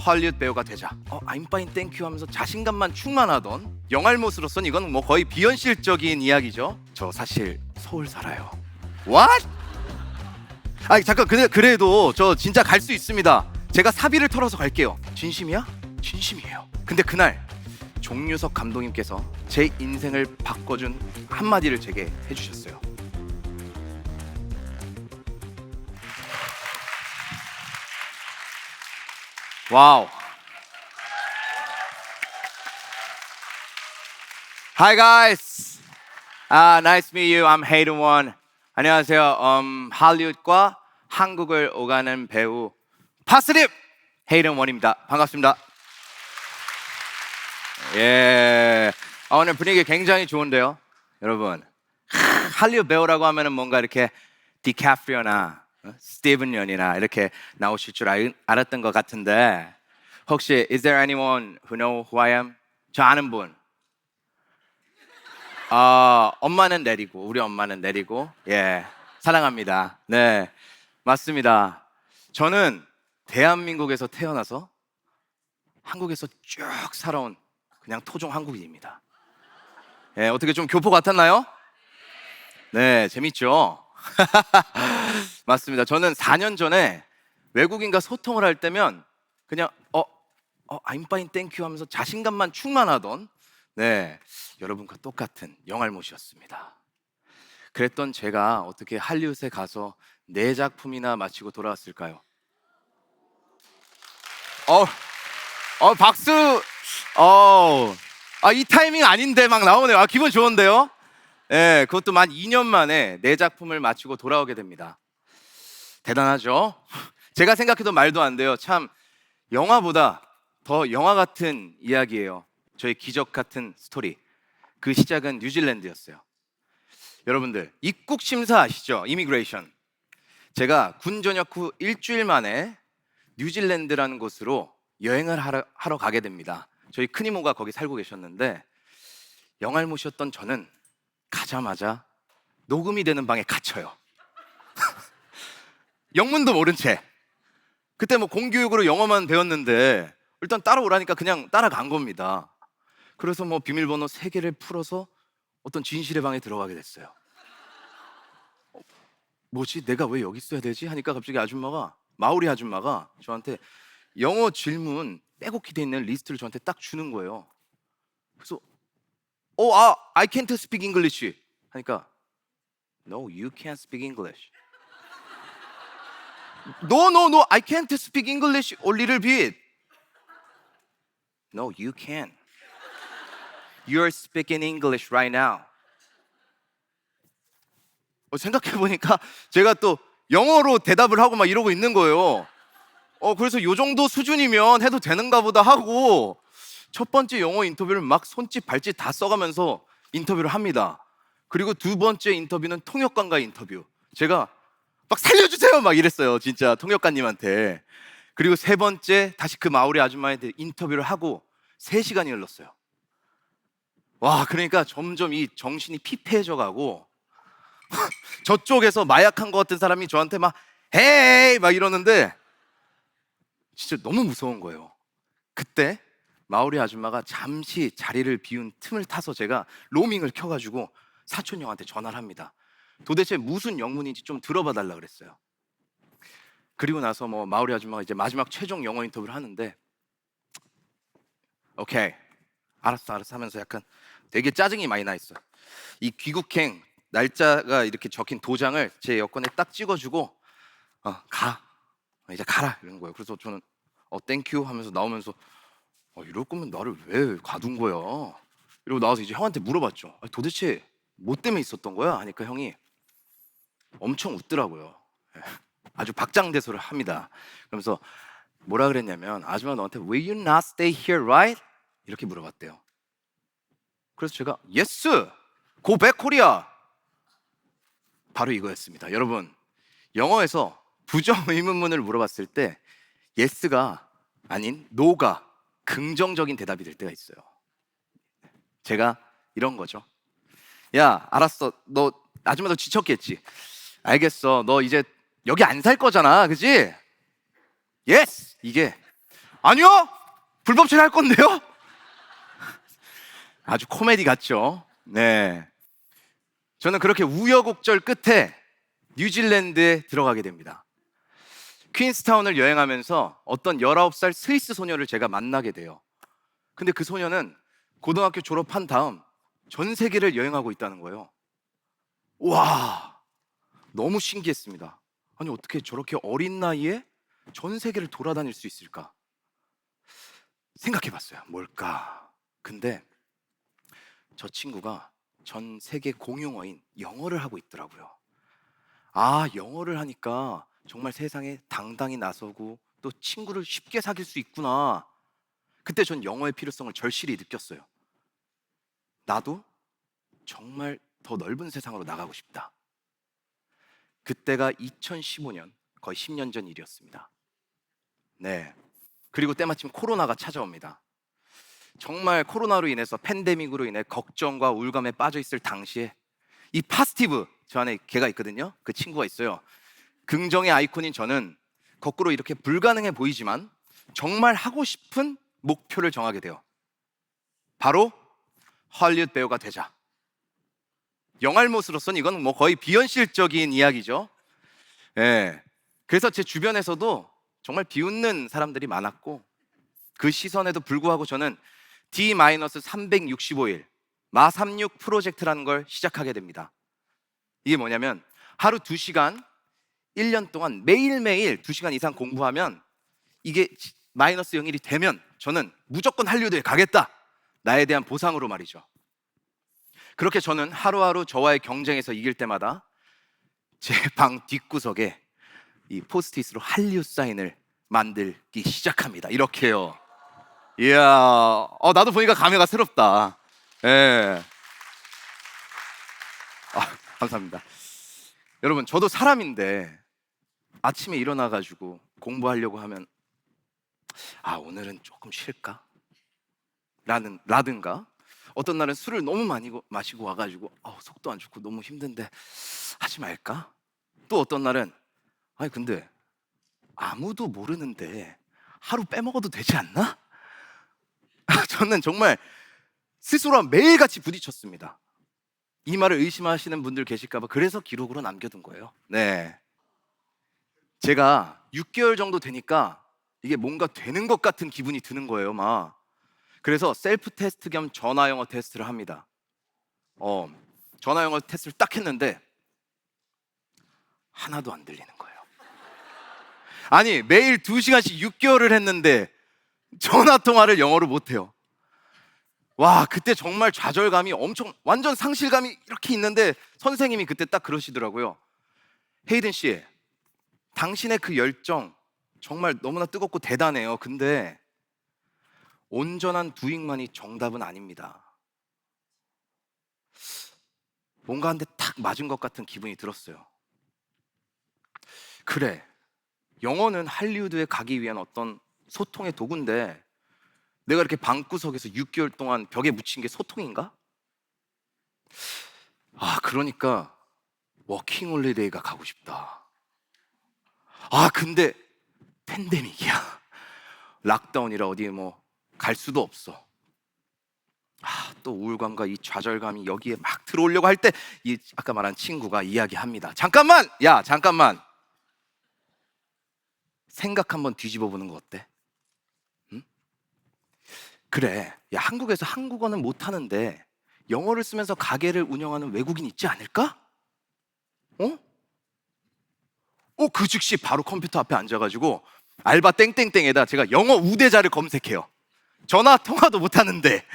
헐리우드 배우가 되자. I'm fine, thank you 하면서 자신감만 충만하던 영알못으로서는 이건 뭐 거의 비현실적인 이야기죠. 저 사실 서울 살아요. What? 아니 잠깐 그래도 저 진짜 갈 수 있습니다. 제가 사비를 털어서 갈게요. 진심이야? 진심이에요. 근데 그날 종유석 감독님께서 제 인생을 바꿔준 한마디를 제게 해주셨어요. 와우. Hi guys. Nice to meet you. I'm Hayden Won. 안녕하세요. 할리우드과 한국을 오가는 배우 파스립 헤이든 원입니다. 반갑습니다. 예. 오늘 분위기 굉장히 좋은데요, 여러분. 할리우드 배우라고 하면은 뭔가 이렇게 디카프리오나 스티븐 연이나 이렇게 나오실 줄 알았던 것 같은데 혹시 is there anyone who know who I am? 저 아는 분. 엄마는 내리고 우리 엄마는 내리고 예 사랑합니다. 네 맞습니다. 저는 대한민국에서 태어나서 한국에서 쭉 살아온 그냥 토종 한국인입니다. 예 어떻게 좀 교포 같았나요? 네 재밌죠? 맞습니다. 저는 4년 전에 외국인과 소통을 할 때면 그냥 I'm fine, thank you 하면서 자신감만 충만하던 네 여러분과 똑같은 영알못이었습니다. 그랬던 제가 어떻게 할리우드에 가서 4작품이나 마치고 돌아왔을까요? 박수. 이 타이밍 아닌데 막 나오네요. 기분 좋은데요? 네, 그것도 만 2년 만에 4작품을 마치고 돌아오게 됩니다. 대단하죠? 제가 생각해도 말도 안 돼요. 참 영화보다 더 영화 같은 이야기예요. 저의 기적 같은 스토리. 그 시작은 뉴질랜드였어요. 여러분들 입국 심사 아시죠? 이미그레이션. 제가 군 전역 후 일주일 만에 뉴질랜드라는 곳으로 여행을 하러 가게 됩니다. 저희 큰 이모가 거기 살고 계셨는데 영알못이었던 저는 가자마자 녹음이 되는 방에 갇혀요. 영문도 모른 채. 그때 뭐 공교육으로 영어만 배웠는데 일단 따라오라니까 그냥 따라간 겁니다. 그래서 뭐 비밀번호 3개를 풀어서 어떤 진실의 방에 들어가게 됐어요. 뭐지? 내가 왜 여기 있어야 되지? 하니까 갑자기 마오리 아줌마가 저한테 영어 질문 빼곡히 돼 있는 리스트를 저한테 딱 주는 거예요. 그래서 I can't speak English 하니까 No, you can't speak English. No, I can't speak English a little bit. No, you can. You're speaking English right now. 생각해보니까 제가 또 영어로 대답을 하고 막 이러고 있는 거예요. 그래서 요 정도 수준이면 해도 되는가 보다 하고 첫 번째 영어 인터뷰를 막 손짓 발짓 다 써가면서 인터뷰를 합니다. 그리고 두 번째 인터뷰는 통역관과의 인터뷰. 제가 막 살려주세요 막 이랬어요. 진짜 통역관님한테. 그리고 세 번째 다시 그 마오리 아줌마한테 인터뷰를 하고 3시간이 흘렀어요. 와, 그러니까 점점 이 정신이 피폐해져 가고 저쪽에서 마약한 것 같은 사람이 저한테 막 헤이 막 이러는데 진짜 너무 무서운 거예요. 그때 마오리 아줌마가 잠시 자리를 비운 틈을 타서 제가 로밍을 켜가지고 사촌 형한테 전화를 합니다. 도대체 무슨 영문인지 좀 들어봐 달라 그랬어요. 그리고 나서 뭐 마오리 아줌마가 이제 마지막 최종 영어 인터뷰를 하는데 오케이 알았어 하면서 약간 되게 짜증이 많이 나 있어요. 이 귀국행 날짜가 이렇게 적힌 도장을 제 여권에 딱 찍어주고 이제 가라 이런 거예요. 그래서 저는 땡큐 하면서 나오면서 이럴 거면 나를 왜 가둔 거야? 이러고 나와서 이제 형한테 물어봤죠. 도대체 뭐 때문에 있었던 거야? 하니까 형이 엄청 웃더라고요. 아주 박장대소를 합니다. 그러면서 뭐라 그랬냐면 아줌마 너한테 Will you not stay here, right? 이렇게 물어봤대요. 그래서 제가 Yes, go back Korea. 바로 이거였습니다. 여러분 영어에서 부정 의문문을 물어봤을 때 Yes가 아닌 No가 긍정적인 대답이 될 때가 있어요. 제가 이런 거죠. 야 알았어 너 아줌마 너 지쳤겠지. 알겠어 너 이제 여기 안 살 거잖아 그지? Yes! 이게 아니요, 불법 체류할 건데요. 아주 코미디 같죠. 네, 저는 그렇게 우여곡절 끝에 뉴질랜드에 들어가게 됩니다. 퀸스타운을 여행하면서 어떤 19살 스위스 소녀를 제가 만나게 돼요. 근데 그 소녀는 고등학교 졸업한 다음 전 세계를 여행하고 있다는 거예요. 와, 너무 신기했습니다. 아니, 어떻게 저렇게 어린 나이에 전 세계를 돌아다닐 수 있을까 생각해 봤어요. 뭘까? 근데 저 친구가 전 세계 공용어인 영어를 하고 있더라고요. 아, 영어를 하니까 정말 세상에 당당히 나서고 또 친구를 쉽게 사귈 수 있구나. 그때 전 영어의 필요성을 절실히 느꼈어요. 나도 정말 더 넓은 세상으로 나가고 싶다. 그때가 2015년, 거의 10년 전 일이었습니다. 네. 그리고 때마침 코로나가 찾아옵니다. 정말 코로나로 인해서, 팬데믹으로 인해 걱정과 우울감에 빠져 있을 당시에 이 파스티브, 저 안에 걔가 있거든요. 그 친구가 있어요. 긍정의 아이콘인 저는 거꾸로 이렇게 불가능해 보이지만 정말 하고 싶은 목표를 정하게 돼요. 바로 할리우드 배우가 되자. 영알못으로서는 이건 뭐 거의 비현실적인 이야기죠. 예. 그래서 제 주변에서도 정말 비웃는 사람들이 많았고, 그 시선에도 불구하고 저는 D-365일 마36 프로젝트라는 걸 시작하게 됩니다. 이게 뭐냐면 하루 2시간 1년 동안 매일매일 2시간 이상 공부하면 이게 마이너스 0일이 되면 저는 무조건 할리우드에 가겠다. 나에 대한 보상으로 말이죠. 그렇게 저는 하루하루 저와의 경쟁에서 이길 때마다 제 방 뒷구석에 이 포스트잇으로 할리우드 사인을 만들기 시작합니다. 이렇게요. 이야, 나도 보니까 감회가 새롭다. 예. 감사합니다. 여러분, 저도 사람인데 아침에 일어나가지고 공부하려고 하면 오늘은 조금 쉴까? 라든가, 어떤 날은 술을 너무 많이 마시고 와가지고 속도 안 좋고 너무 힘든데 하지 말까? 또 어떤 날은 근데 아무도 모르는데 하루 빼먹어도 되지 않나? 저는 정말 스스로와 매일같이 부딪혔습니다. 이 말을 의심하시는 분들 계실까 봐 그래서 기록으로 남겨둔 거예요. 네, 제가 6개월 정도 되니까 이게 뭔가 되는 것 같은 기분이 드는 거예요, 막. 그래서 셀프 테스트 겸 전화 영어 테스트를 합니다. 전화 영어 테스트를 딱 했는데 하나도 안 들리는 거예요. 아니, 매일 2시간씩 6개월을 했는데 전화 통화를 영어로 못 해요. 와, 그때 정말 좌절감이 완전 상실감이 이렇게 있는데 선생님이 그때 딱 그러시더라고요. 헤이든 씨, 당신의 그 열정 정말 너무나 뜨겁고 대단해요. 근데 온전한 부익만이 정답은 아닙니다. 뭔가 한 대 탁 맞은 것 같은 기분이 들었어요. 그래, 영어는 할리우드에 가기 위한 어떤 소통의 도구인데 내가 이렇게 방구석에서 6개월 동안 벽에 묻힌 게 소통인가? 그러니까 워킹 홀리데이가 가고 싶다. 근데 팬데믹이야. 락다운이라 어디 갈 수도 없어. 또 우울감과 이 좌절감이 여기에 막 들어오려고 할 때 이 아까 말한 친구가 이야기합니다. 잠깐만! 야, 잠깐만! 생각 한번 뒤집어 보는 거 어때? 응? 그래, 야, 한국에서 한국어는 못하는데 영어를 쓰면서 가게를 운영하는 외국인 있지 않을까? 그 즉시 바로 컴퓨터 앞에 앉아가지고 알바 땡땡땡에다 제가 영어 우대자를 검색해요. 전화 통화도 못하는데.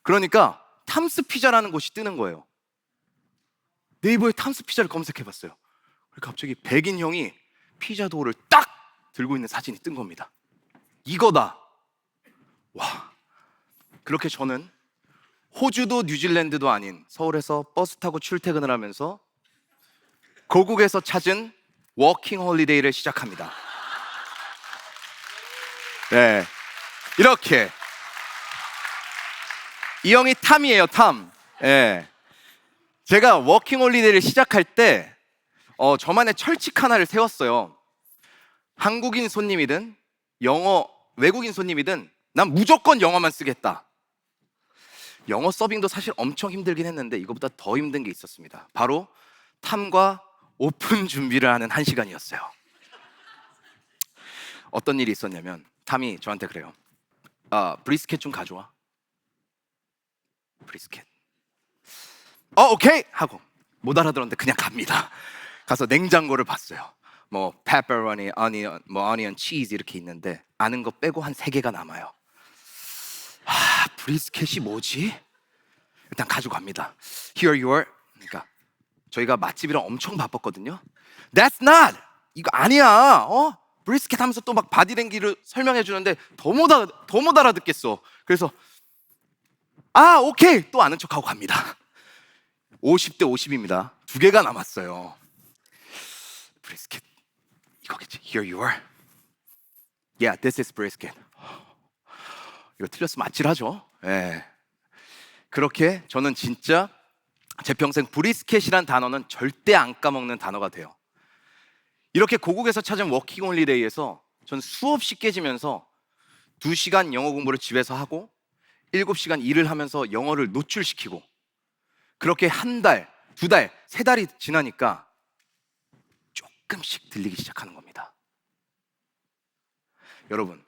그러니까 탐스 피자라는 곳이 뜨는 거예요. 네이버에 탐스 피자를 검색해봤어요. 갑자기 백인 형이 피자 도우를 딱 들고 있는 사진이 뜬 겁니다. 이거다. 와, 그렇게 저는 호주도 뉴질랜드도 아닌 서울에서 버스 타고 출퇴근을 하면서 고국에서 찾은 워킹 홀리데이를 시작합니다. 네, 이렇게. 이 형이 탐이에요, 탐. 네. 제가 워킹 홀리데이를 시작할 때 저만의 철칙 하나를 세웠어요. 한국인 손님이든 영어 외국인 손님이든 난 무조건 영어만 쓰겠다. 영어 서빙도 사실 엄청 힘들긴 했는데 이거보다 더 힘든 게 있었습니다. 바로 탐과 오픈 준비를 하는 1시간이었어요. 어떤 일이 있었냐면 탐이 저한테 그래요. 브리스켓 좀 가져와. 브리스켓. 오케이 하고 못 알아들었는데 그냥 갑니다. 가서 냉장고를 봤어요. 뭐 페퍼로니, 어니언, 뭐 어니언, 치즈 이렇게 있는데 아는 거 빼고 한 3개가 남아요. 브리스켓이 뭐지? 일단 가져갑니다. Here you are. 그러니까 저희가 맛집이랑 엄청 바빴거든요. That's not. 이거 아니야. 브리스켓 하면서 또 막 바디랭귀를 설명해 주는데 더 못 알아듣겠어. 그래서 오케이 또 아는 척하고 갑니다. 50대 50입니다. 2개가 남았어요. 브리스켓 이거겠지. Here you are. Yeah, this is brisket. 이거 틀렸으면 아찔하죠. 예. 그렇게 저는 진짜 제 평생 브리스켓이란 단어는 절대 안 까먹는 단어가 돼요. 이렇게 고국에서 찾은 워킹 홀리데이에서 전 수없이 깨지면서 2시간 영어 공부를 집에서 하고 7시간 일을 하면서 영어를 노출시키고 그렇게 1달, 2달, 3달이 지나니까 조금씩 들리기 시작하는 겁니다. 여러분,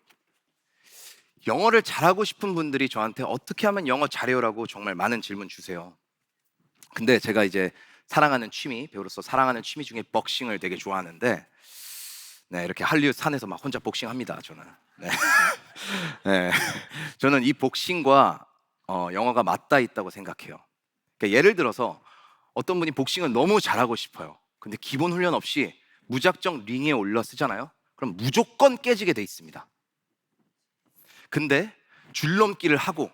영어를 잘하고 싶은 분들이 저한테 어떻게 하면 영어 잘해요라고 정말 많은 질문 주세요. 근데 제가 이제 사랑하는 취미, 배우로서 사랑하는 취미 중에 복싱을 되게 좋아하는데 네, 이렇게 할리우드 산에서 막 혼자 복싱합니다, 저는. 네. 네. 저는 이 복싱과 영어가 맞닿아 있다고 생각해요. 그러니까 예를 들어서 어떤 분이 복싱을 너무 잘하고 싶어요. 근데 기본 훈련 없이 무작정 링에 올라 쓰잖아요. 그럼 무조건 깨지게 돼 있습니다. 근데 줄넘기를 하고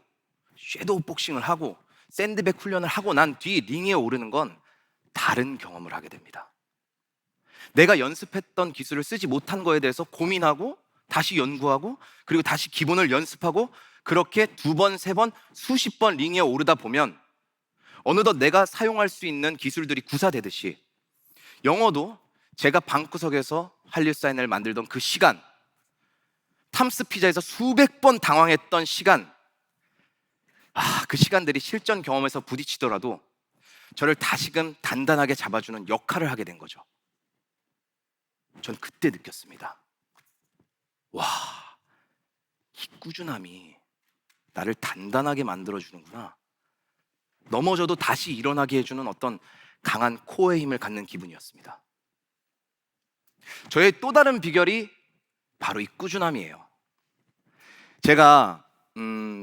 섀도우 복싱을 하고 샌드백 훈련을 하고 난 뒤 링에 오르는 건 다른 경험을 하게 됩니다. 내가 연습했던 기술을 쓰지 못한 거에 대해서 고민하고 다시 연구하고 그리고 다시 기본을 연습하고 그렇게 2번, 3번, 수십 번 링에 오르다 보면 어느덧 내가 사용할 수 있는 기술들이 구사되듯이 영어도 제가 방구석에서 한류 사인을 만들던 그 시간, 탐스 피자에서 수백 번 당황했던 시간, 그 시간들이 실전 경험에서 부딪히더라도 저를 다시금 단단하게 잡아주는 역할을 하게 된 거죠. 전 그때 느꼈습니다. 와, 이 꾸준함이 나를 단단하게 만들어주는구나. 넘어져도 다시 일어나게 해주는 어떤 강한 코어의 힘을 갖는 기분이었습니다. 저의 또 다른 비결이 바로 이 꾸준함이에요. 제가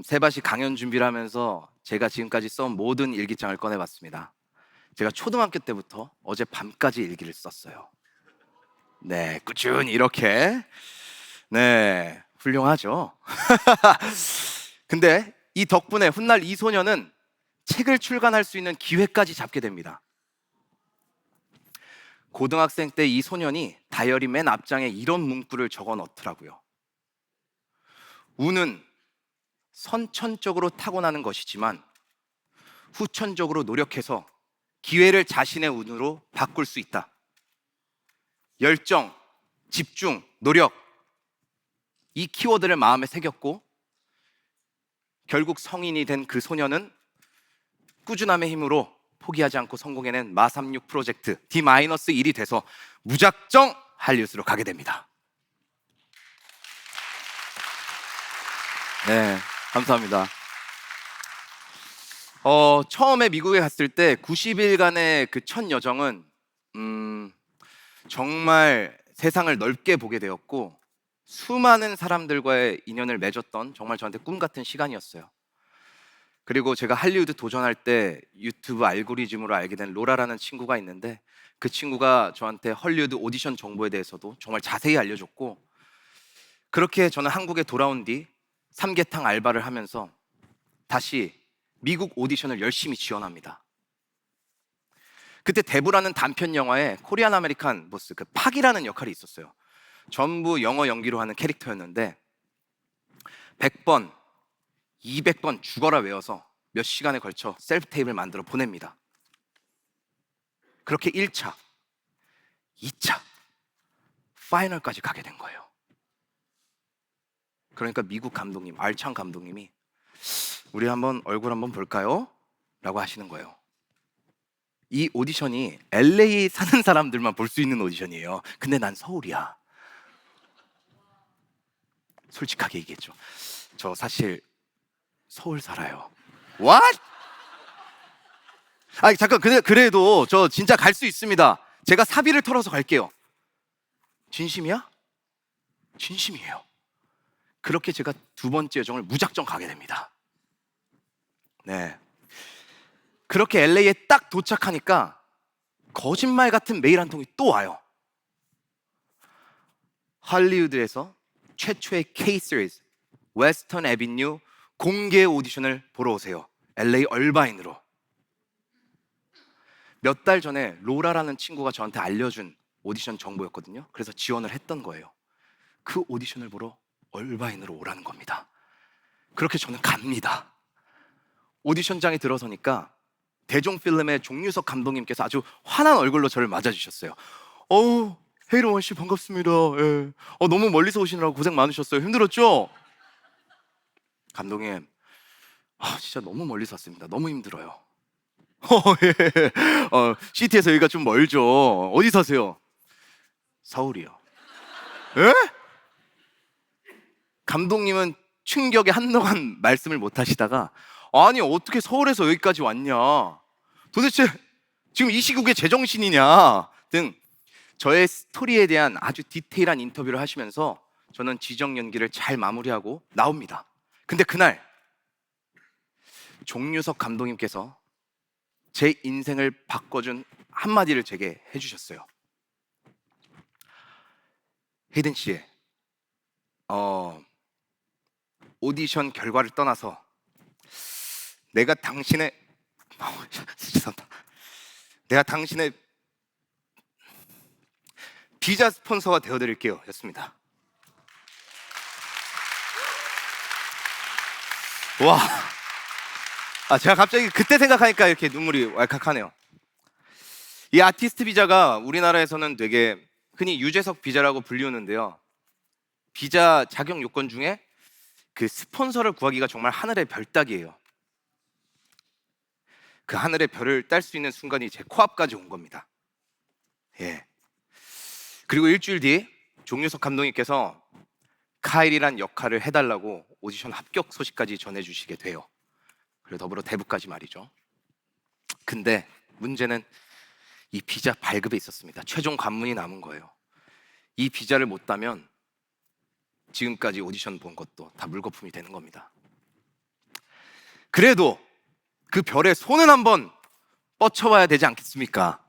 세바시 강연 준비를 하면서 제가 지금까지 써온 모든 일기장을 꺼내봤습니다. 제가 초등학교 때부터 어제 밤까지 일기를 썼어요. 네, 꾸준히 이렇게. 네, 훌륭하죠. 근데 이 덕분에 훗날 이 소녀는 책을 출간할 수 있는 기회까지 잡게 됩니다. 고등학생 때 이 소년이 다이어리 맨 앞장에 이런 문구를 적어 넣더라고요. 운은 선천적으로 타고나는 것이지만 후천적으로 노력해서 기회를 자신의 운으로 바꿀 수 있다. 열정, 집중, 노력, 이 키워드를 마음에 새겼고 결국 성인이 된 그 소녀는 꾸준함의 힘으로 포기하지 않고 성공해낸 마36 프로젝트 D-1이 돼서 무작정 할리우드로 가게 됩니다. 네, 감사합니다. 처음에 미국에 갔을 때 90일간의 그 첫 여정은 정말 세상을 넓게 보게 되었고 수많은 사람들과의 인연을 맺었던 정말 저한테 꿈 같은 시간이었어요. 그리고 제가 할리우드 도전할 때 유튜브 알고리즘으로 알게 된 로라라는 친구가 있는데 그 친구가 저한테 헐리우드 오디션 정보에 대해서도 정말 자세히 알려줬고 그렇게 저는 한국에 돌아온 뒤 삼계탕 알바를 하면서 다시 미국 오디션을 열심히 지원합니다. 그때 데브라는 단편 영화에 코리안 아메리칸 보스 그 팍이라는 역할이 있었어요. 전부 영어 연기로 하는 캐릭터였는데 100번, 200번 죽어라 외워서 몇 시간에 걸쳐 셀프 테이프를 만들어 보냅니다. 그렇게 1차, 2차, 파이널까지 가게 된 거예요. 그러니까 미국 감독님, 알창 감독님이 우리 한번 얼굴 한번 볼까요? 라고 하시는 거예요. 이 오디션이 LA 사는 사람들만 볼 수 있는 오디션이에요. 근데 난 서울이야. 솔직하게 얘기했죠. 저 사실 서울 살아요. What? 아니 잠깐, 그래도 저 진짜 갈 수 있습니다. 제가 사비를 털어서 갈게요. 진심이야? 진심이에요. 그렇게 제가 두 번째 여정을 무작정 가게 됩니다. 네. 그렇게 LA에 딱 도착하니까 거짓말 같은 메일 한 통이 또 와요. 할리우드에서 최초의 K-시리즈 웨스턴 애비뉴 공개 오디션을 보러 오세요. LA 얼바인으로. 몇 달 전에 로라라는 친구가 저한테 알려준 오디션 정보였거든요. 그래서 지원을 했던 거예요. 그 오디션을 보러 얼바인으로 오라는 겁니다. 그렇게 저는 갑니다. 오디션장에 들어서니까 대종필름의 종유석 감독님께서 아주 환한 얼굴로 저를 맞아주셨어요. 헤이로원 씨 반갑습니다. 예. 너무 멀리서 오시느라고 고생 많으셨어요. 힘들었죠? 감독님, 진짜 너무 멀리서 왔습니다. 너무 힘들어요. 예. 시티에서 여기가 좀 멀죠. 어디 사세요? 서울이요. 예? 감독님은 충격에 한동안 말씀을 못 하시다가 아니 어떻게 서울에서 여기까지 왔냐, 도대체 지금 이 시국에 제정신이냐 등 저의 스토리에 대한 아주 디테일한 인터뷰를 하시면서 저는 지정 연기를 잘 마무리하고 나옵니다. 근데 그날 종유석 감독님께서 제 인생을 바꿔준 한마디를 제게 해주셨어요. 헤이든 씨, 오디션 결과를 떠나서 내가 당신의 죄송합니다. 내가 당신의 비자 스폰서가 되어드릴게요 였습니다. 와, 제가 갑자기 그때 생각하니까 이렇게 눈물이 왈칵하네요. 이 아티스트 비자가 우리나라에서는 되게 흔히 유재석 비자라고 불리우는데요, 비자 자격 요건 중에 그 스폰서를 구하기가 정말 하늘의 별 따기예요. 그 하늘의 별을 딸 수 있는 순간이 제 코앞까지 온 겁니다. 예. 그리고 일주일 뒤 종유석 감독님께서 카일이란 역할을 해달라고 오디션 합격 소식까지 전해주시게 돼요. 그리고 더불어 대부까지 말이죠. 근데 문제는 이 비자 발급에 있었습니다. 최종 관문이 남은 거예요. 이 비자를 못 따면 지금까지 오디션 본 것도 다 물거품이 되는 겁니다. 그래도 그 별에 손은 한번 뻗쳐봐야 되지 않겠습니까?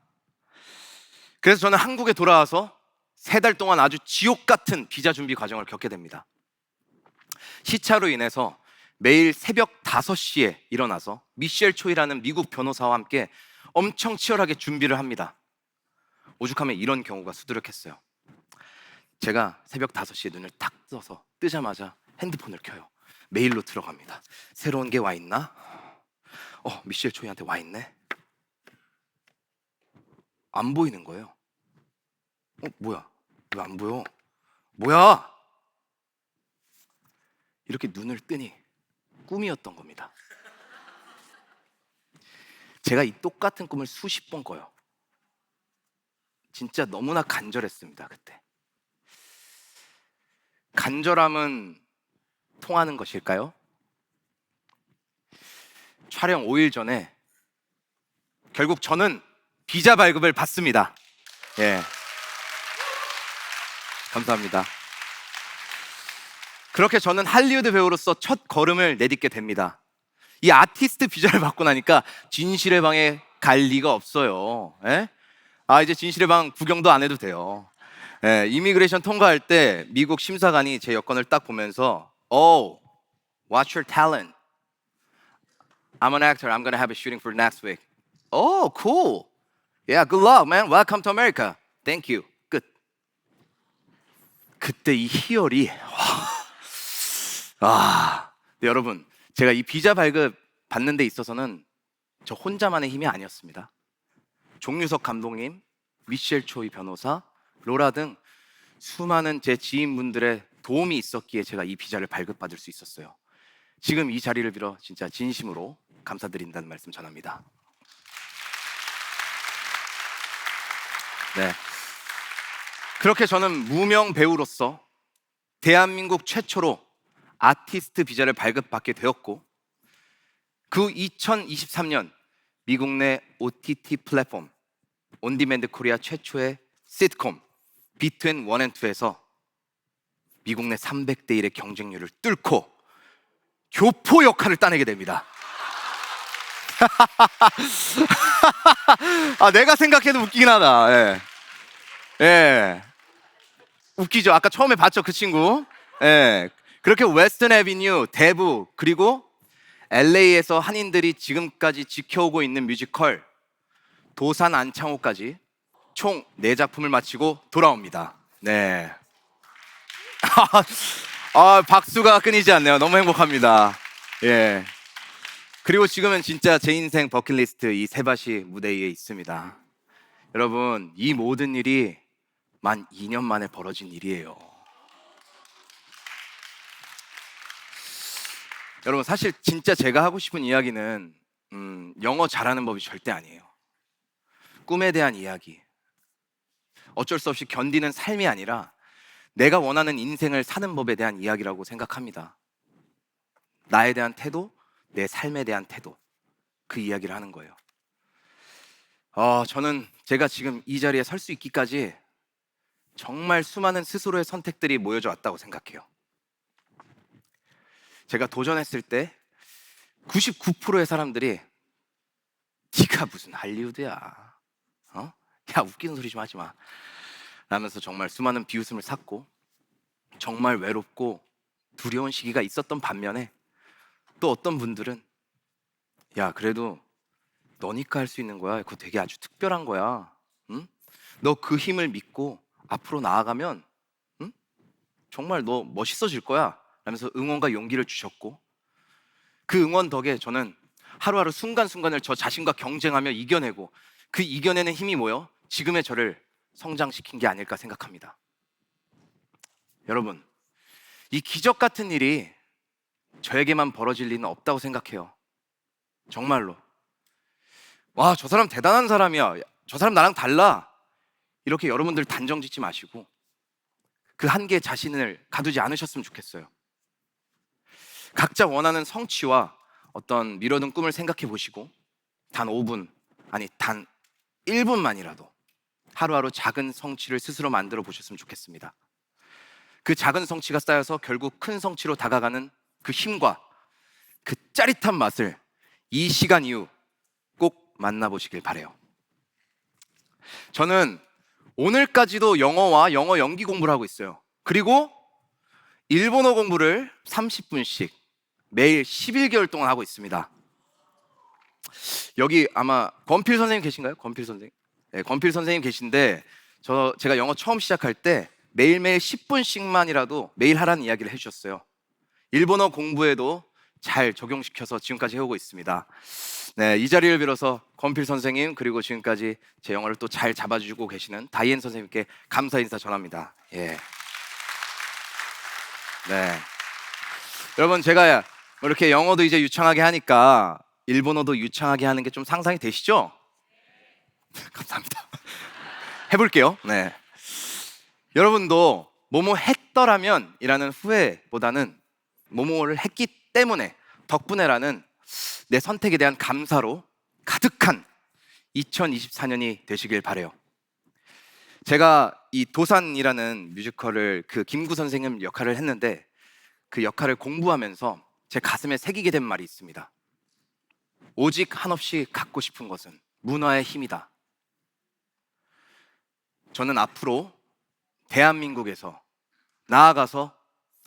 그래서 저는 한국에 돌아와서 3달 동안 아주 지옥 같은 비자 준비 과정을 겪게 됩니다. 시차로 인해서 매일 새벽 5시에 일어나서 미셸 초이라는 미국 변호사와 함께 엄청 치열하게 준비를 합니다. 오죽하면 이런 경우가 수두룩했어요. 제가 새벽 5시에 눈을 딱 떠서 뜨자마자 핸드폰을 켜요. 메일로 들어갑니다. 새로운 게 와 있나? 미셸 초이한테 와 있네? 안 보이는 거예요. 뭐야? 왜 안 보여? 뭐야? 이렇게 눈을 뜨니 꿈이었던 겁니다. 제가 이 똑같은 꿈을 수십 번 꿔요. 진짜 너무나 간절했습니다, 그때. 간절함은 통하는 것일까요? 촬영 5일 전에 결국 저는 비자 발급을 받습니다. 예. 감사합니다. 그렇게 저는 할리우드 배우로서 첫 걸음을 내딛게 됩니다. 이 아티스트 비자를 받고 나니까 진실의 방에 갈 리가 없어요. 예? 이제 진실의 방 구경도 안 해도 돼요. 예, 이미그레이션 통과할 때 미국 심사관이 제 여권을 딱 보면서 what's your talent? I'm an actor. I'm gonna have a shooting for next week. Oh, cool. Yeah, good luck, man. Welcome to America. Thank you. 끝. 그때 이 희열이 네, 여러분, 제가 이 비자 발급 받는 데 있어서는 저 혼자만의 힘이 아니었습니다. 종유석 감독님, 미셸 초이 변호사, 로라 등 수많은 제 지인분들의 도움이 있었기에 제가 이 비자를 발급받을 수 있었어요. 지금 이 자리를 빌어 진짜 진심으로 감사드린다는 말씀 전합니다. 네. 그렇게 저는 무명 배우로서 대한민국 최초로 아티스트 비자를 발급받게 되었고, 그 2023년 미국 내 OTT 플랫폼 온디맨드 코리아 최초의 시트콤 비트윈 원 앤 투에서 미국 내 300대 1의 경쟁률을 뚫고 교포 역할을 따내게 됩니다. 내가 생각해도 웃기긴 하다. 예. 예. 웃기죠? 아까 처음에 봤죠, 그 친구? 예. 그렇게 웨스턴 애비뉴, 대부, 그리고 LA에서 한인들이 지금까지 지켜오고 있는 뮤지컬 도산 안창호까지 총 4작품을 마치고 돌아옵니다. 네. 박수가 끊이지 않네요. 너무 행복합니다. 예. 그리고 지금은 진짜 제 인생 버킷리스트 이 세바시 무대 위에 있습니다. 여러분, 이 모든 일이 만 2년 만에 벌어진 일이에요. 여러분, 사실 진짜 제가 하고 싶은 이야기는 영어 잘하는 법이 절대 아니에요. 꿈에 대한 이야기, 어쩔 수 없이 견디는 삶이 아니라 내가 원하는 인생을 사는 법에 대한 이야기라고 생각합니다. 나에 대한 태도, 내 삶에 대한 태도, 그 이야기를 하는 거예요. 저는 제가 지금 이 자리에 설 수 있기까지 정말 수많은 스스로의 선택들이 모여져 왔다고 생각해요. 제가 도전했을 때 99%의 사람들이 네가 무슨 할리우드야, 야 웃기는 소리 좀 하지 마 라면서 정말 수많은 비웃음을 샀고, 정말 외롭고 두려운 시기가 있었던 반면에, 또 어떤 분들은 야 그래도 너니까 할 수 있는 거야, 그거 되게 아주 특별한 거야, 응? 너 그 힘을 믿고 앞으로 나아가면 정말 너 멋있어질 거야 라면서 응원과 용기를 주셨고, 그 응원 덕에 저는 하루하루 순간순간을 저 자신과 경쟁하며 이겨내고, 그 이겨내는 힘이 모여 지금의 저를 성장시킨 게 아닐까 생각합니다. 여러분, 이 기적 같은 일이 저에게만 벌어질 리는 없다고 생각해요. 정말로. 와, 저 사람 대단한 사람이야, 저 사람 나랑 달라, 이렇게 여러분들 단정 짓지 마시고 그 한계에 자신을 가두지 않으셨으면 좋겠어요. 각자 원하는 성취와 어떤 미뤄둔 꿈을 생각해 보시고, 단 5분, 아니 단 1분만이라도 하루하루 작은 성취를 스스로 만들어 보셨으면 좋겠습니다. 그 작은 성취가 쌓여서 결국 큰 성취로 다가가는 그 힘과 그 짜릿한 맛을 이 시간 이후 꼭 만나보시길 바래요. 저는 오늘까지도 영어와 영어 연기 공부를 하고 있어요. 그리고 일본어 공부를 30분씩 매일 11개월 동안 하고 있습니다. 여기 아마 권필 선생님 계신가요? 권필 선생님? 네, 권필 선생님 계신데, 제가 영어 처음 시작할 때 매일매일 10분씩만이라도 매일 하라는 이야기를 해주셨어요. 일본어 공부에도 잘 적용시켜서 지금까지 해오고 있습니다. 네, 이 자리를 빌어서 권필 선생님, 그리고 지금까지 제 영어를 또 잘 잡아주고 계시는 다이앤 선생님께 감사 인사 전합니다. 예. 네. 여러분, 제가 이렇게 영어도 이제 유창하게 하니까 일본어도 유창하게 하는 게 좀 상상이 되시죠? 감사합니다. 해볼게요. 네. 여러분도 뭐뭐 했더라면 이라는 후회보다는 뭐뭐를 했기 때문에, 덕분에라는 내 선택에 대한 감사로 가득한 2024년이 되시길 바래요. 제가 이 도산이라는 뮤지컬을 그 김구 선생님 역할을 했는데, 그 역할을 공부하면서 제 가슴에 새기게 된 말이 있습니다. 오직 한없이 갖고 싶은 것은 문화의 힘이다. 저는 앞으로 대한민국에서, 나아가서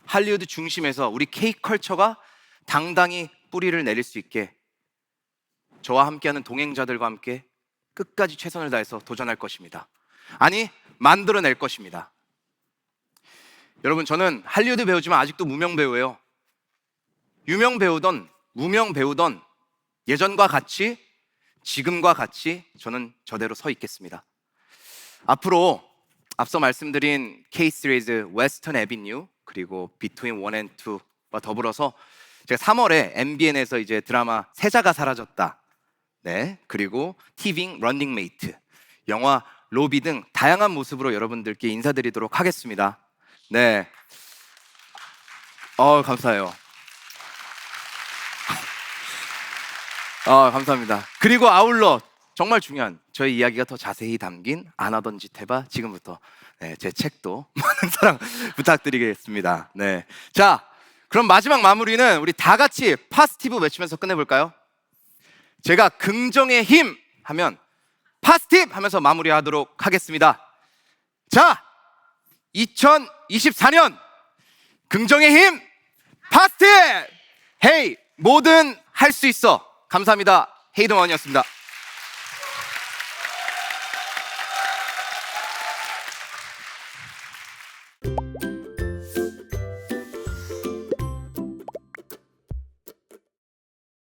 할리우드 중심에서 우리 K컬처가 당당히 뿌리를 내릴 수 있게 저와 함께하는 동행자들과 함께 끝까지 최선을 다해서 도전할 것입니다. 아니, 만들어낼 것입니다. 여러분, 저는 할리우드 배우지만 아직도 무명 배우예요. 유명 배우던 무명 배우던 예전과 같이, 지금과 같이 저는 저대로 서 있겠습니다. 앞으로 앞서 말씀드린 K-시리즈 웨스턴 애비뉴, 그리고 Between One and Two와 더불어서 제가 3월에 MBN에서 이제 드라마 세자가 사라졌다, 네, 그리고 티빙 런닝메이트, 영화 로비 등 다양한 모습으로 여러분들께 인사드리도록 하겠습니다. 네, 감사해요. 감사합니다. 그리고 아울러 정말 중요한 저희 이야기가 더 자세히 담긴 안 하던 짓 해봐 지금부터, 네, 제 책도 많은 사랑 부탁드리겠습니다. 네, 자, 그럼 마지막 마무리는 우리 다 같이 파스티브 외치면서 끝내볼까요? 제가 긍정의 힘 하면 파스티브 하면서 마무리하도록 하겠습니다. 자, 2024년 긍정의 힘 파스티브! 헤이, 뭐든 할 수 있어. 감사합니다. 헤이동원이었습니다.